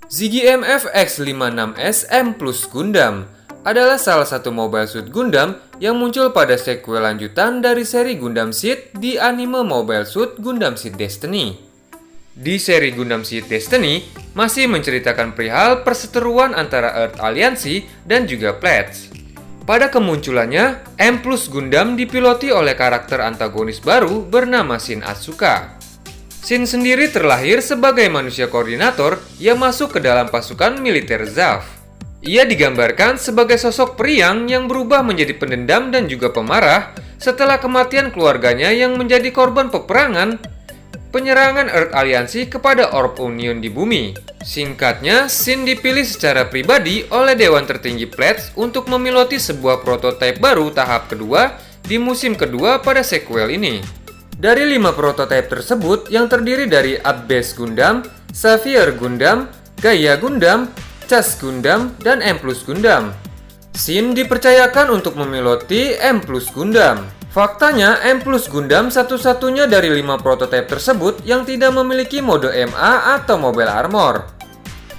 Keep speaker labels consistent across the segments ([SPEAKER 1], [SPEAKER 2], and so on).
[SPEAKER 1] Ziggy MF X56S M Plus Gundam adalah salah satu Mobile Suit Gundam yang muncul pada sequel lanjutan dari seri Gundam Seed di anime Mobile Suit Gundam Seed Destiny. Di seri Gundam Seed Destiny masih menceritakan perihal perseteruan antara Earth Alliance dan juga Pledge. Pada kemunculannya, M Plus Gundam dipiloti oleh karakter antagonis baru bernama Shin Asuka. Shin sendiri terlahir sebagai manusia koordinator yang masuk ke dalam pasukan militer ZAF. Ia digambarkan sebagai sosok periang yang berubah menjadi pendendam dan juga pemarah setelah kematian keluarganya yang menjadi korban peperangan penyerangan Earth Alliance kepada Orb Union di bumi. Singkatnya, Shin dipilih secara pribadi oleh Dewan Tertinggi Pledge untuk memiloti sebuah prototipe baru tahap kedua di musim kedua pada sequel ini. Dari 5 prototipe tersebut yang terdiri dari Up-Base Gundam, Savior Gundam, Gaia Gundam, Chas Gundam, dan M Plus Gundam. Shin dipercayakan untuk memiloti M Plus Gundam. Faktanya, M Plus Gundam satu-satunya dari 5 prototipe tersebut yang tidak memiliki mode MA atau Mobile Armor.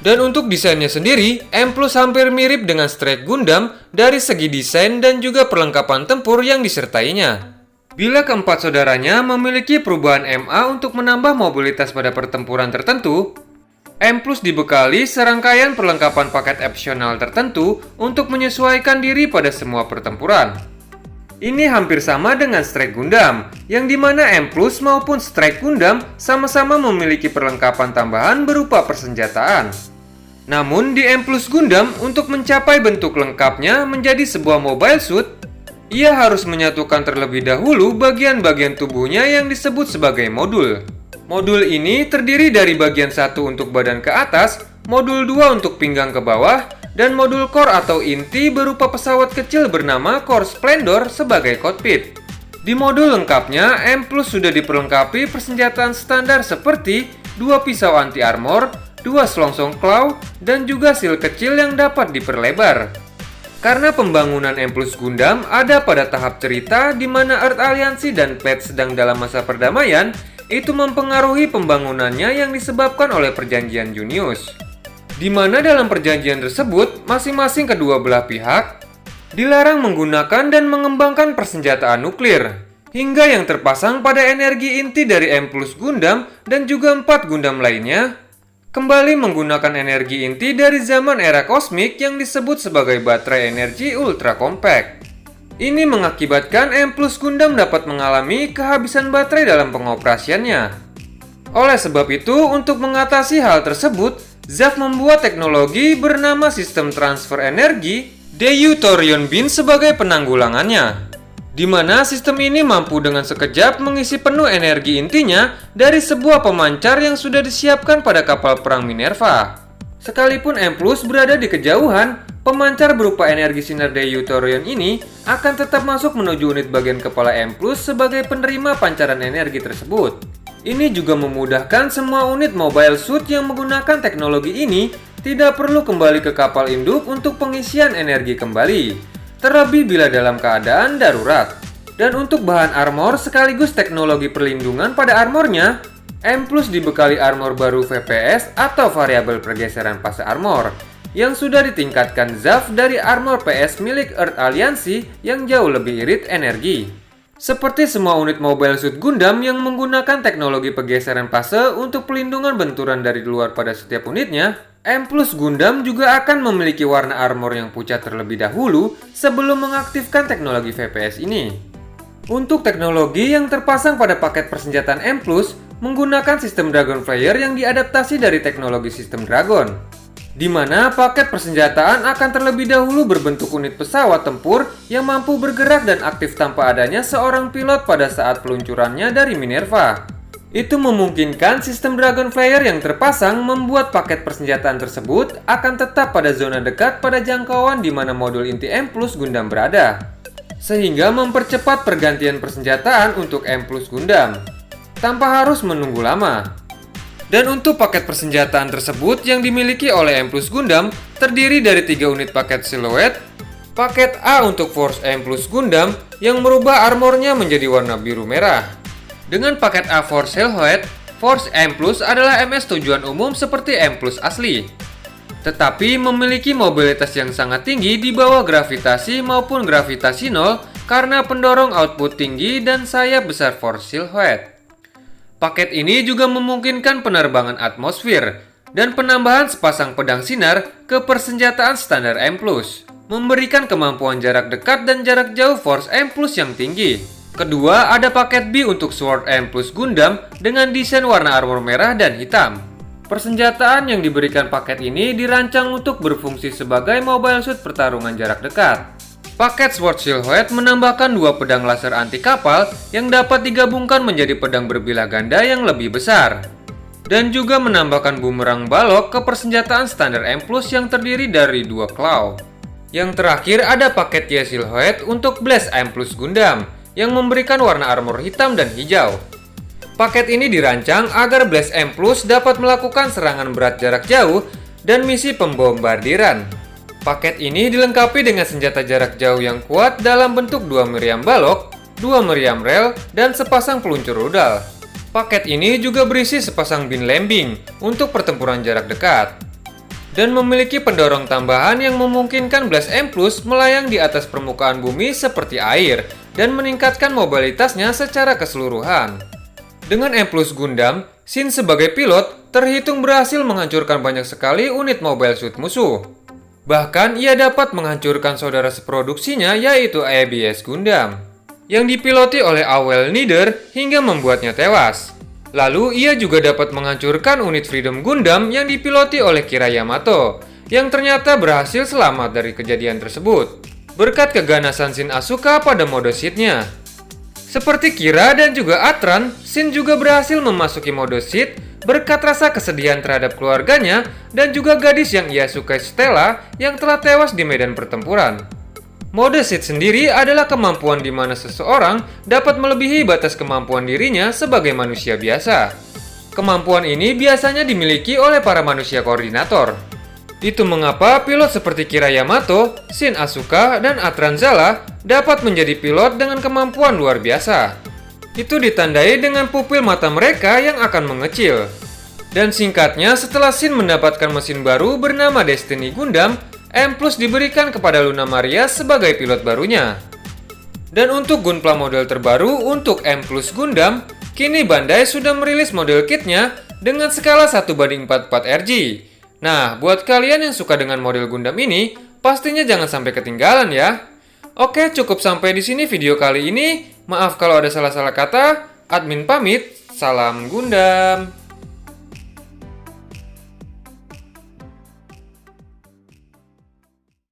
[SPEAKER 1] Dan untuk desainnya sendiri, M Plus hampir mirip dengan Strike Gundam dari segi desain dan juga perlengkapan tempur yang disertainya. Bila keempat saudaranya memiliki perubahan MA untuk menambah mobilitas pada pertempuran tertentu, M Plus dibekali serangkaian perlengkapan paket opsional tertentu untuk menyesuaikan diri pada semua pertempuran. Ini hampir sama dengan Strike Gundam, yang dimana M Plus maupun Strike Gundam sama-sama memiliki perlengkapan tambahan berupa persenjataan. Namun di M Plus Gundam, untuk mencapai bentuk lengkapnya menjadi sebuah mobile suit, ia harus menyatukan terlebih dahulu bagian-bagian tubuhnya yang disebut sebagai modul. Modul ini terdiri dari bagian 1 untuk badan ke atas, modul 2 untuk pinggang ke bawah, dan modul core atau inti berupa pesawat kecil bernama Core Splendor sebagai cockpit. Di modul lengkapnya, M Plus sudah diperlengkapi persenjataan standar seperti 2 pisau anti-armor, 2 selongsong claw, dan juga shield kecil yang dapat diperlebar. Karena pembangunan M Plus Gundam ada pada tahap cerita di mana Earth Alliance dan Pledge sedang dalam masa perdamaian, itu mempengaruhi pembangunannya yang disebabkan oleh perjanjian Junius. Di mana dalam perjanjian tersebut, masing-masing kedua belah pihak dilarang menggunakan dan mengembangkan persenjataan nuklir, hingga yang terpasang pada energi inti dari M Plus Gundam dan juga 4 Gundam lainnya kembali menggunakan energi inti dari zaman era kosmik yang disebut sebagai baterai energi ultra compact. Ini mengakibatkan M Plus Gundam dapat mengalami kehabisan baterai dalam pengoperasiannya. Oleh sebab itu, untuk mengatasi hal tersebut, ZAF membuat teknologi bernama Sistem Transfer Energi Deuterium Beam sebagai penanggulangannya, di mana sistem ini mampu dengan sekejap mengisi penuh energi intinya dari sebuah pemancar yang sudah disiapkan pada kapal perang Minerva. Sekalipun M Plus berada di kejauhan, pemancar berupa energi sinar Deuterium ini akan tetap masuk menuju unit bagian kepala M Plus sebagai penerima pancaran energi tersebut. Ini juga memudahkan semua unit mobile suit yang menggunakan teknologi ini tidak perlu kembali ke kapal induk untuk pengisian energi kembali, terlebih bila dalam keadaan darurat. Dan untuk bahan armor sekaligus teknologi perlindungan pada armornya, M Plus dibekali armor baru VPS atau variabel pergeseran fase armor yang sudah ditingkatkan ZAF dari armor PS milik Earth Alliance yang jauh lebih irit energi. Seperti semua unit Mobile Suit Gundam yang menggunakan teknologi pergeseran fase untuk pelindungan benturan dari luar pada setiap unitnya, M Plus Gundam juga akan memiliki warna armor yang pucat terlebih dahulu sebelum mengaktifkan teknologi VPS ini. Untuk teknologi yang terpasang pada paket persenjataan M Plus menggunakan sistem Dragon Flyer yang diadaptasi dari teknologi sistem Dragon, di mana paket persenjataan akan terlebih dahulu berbentuk unit pesawat tempur yang mampu bergerak dan aktif tanpa adanya seorang pilot pada saat peluncurannya dari Minerva. Itu memungkinkan sistem Dragon Flyer yang terpasang membuat paket persenjataan tersebut akan tetap pada zona dekat pada jangkauan di mana modul inti M Plus Gundam berada, sehingga mempercepat pergantian persenjataan untuk M Plus Gundam tanpa harus menunggu lama. Dan untuk paket persenjataan tersebut yang dimiliki oleh M Plus Gundam terdiri dari 3 unit paket siluet. Paket A untuk Force M Plus Gundam yang merubah armornya menjadi warna biru merah. Dengan paket A Force Silhouette, Force M Plus adalah MS tujuan umum seperti M Plus asli. tetapi memiliki mobilitas yang sangat tinggi di bawah gravitasi maupun gravitasi nol karena pendorong output tinggi dan sayap besar force silhouette. Paket ini juga memungkinkan penerbangan atmosfer dan penambahan sepasang pedang sinar ke persenjataan standar M+, memberikan kemampuan jarak dekat dan jarak jauh force M+ yang tinggi. Kedua, ada paket B untuk Sword M+ Gundam dengan desain warna armor merah dan hitam. Persenjataan yang diberikan paket ini dirancang untuk berfungsi sebagai mobile suit pertarungan jarak dekat. Paket Sword Silhouette menambahkan dua pedang laser anti kapal yang dapat digabungkan menjadi pedang berbilah ganda yang lebih besar. Dan juga menambahkan bumerang balok ke persenjataan standar M+ yang terdiri dari dua claw. Yang terakhir ada paket Y Silhouette untuk Blast M+ Gundam yang memberikan warna armor hitam dan hijau. Paket ini dirancang agar Blast M+ dapat melakukan serangan berat jarak jauh dan misi pembombardiran. Paket ini dilengkapi dengan senjata jarak jauh yang kuat dalam bentuk 2 meriam balok, 2 meriam rel, dan sepasang peluncur rudal. Paket ini juga berisi sepasang bin lambing untuk pertempuran jarak dekat. Dan memiliki pendorong tambahan yang memungkinkan Blast M+ melayang di atas permukaan bumi seperti air dan meningkatkan mobilitasnya secara keseluruhan. Dengan M+ Gundam, Shin sebagai pilot terhitung berhasil menghancurkan banyak sekali unit mobile suit musuh. Bahkan ia dapat menghancurkan saudara seproduksinya yaitu ABS Gundam, yang dipiloti oleh Awel Nieder hingga membuatnya tewas. Lalu ia juga dapat menghancurkan unit Freedom Gundam yang dipiloti oleh Kira Yamato, yang ternyata berhasil selamat dari kejadian tersebut, berkat keganasan Shin Asuka pada mode seat-nya. Seperti Kira dan juga Atran, Shin juga berhasil memasuki mode seat berkat rasa kesedihan terhadap keluarganya dan juga gadis yang ia sukai Stella yang telah tewas di medan pertempuran. Mode seat sendiri adalah kemampuan di mana seseorang dapat melebihi batas kemampuan dirinya sebagai manusia biasa. Kemampuan ini biasanya dimiliki oleh para manusia koordinator. Itu mengapa pilot seperti Kira Yamato, Shin Asuka, dan Atran Zala dapat menjadi pilot dengan kemampuan luar biasa. Itu ditandai dengan pupil mata mereka yang akan mengecil. Dan singkatnya, setelah Shin mendapatkan mesin baru bernama Destiny Gundam, M+ diberikan kepada Luna Maria sebagai pilot barunya. Dan untuk Gunpla model terbaru untuk M+ Gundam, kini Bandai sudah merilis model kitnya dengan skala 1:44 RG. Nah, buat kalian yang suka dengan model Gundam ini, pastinya jangan sampai ketinggalan ya. Oke, cukup sampai di sini video kali ini. Maaf kalau ada salah-salah kata. Admin pamit. Salam Gundam.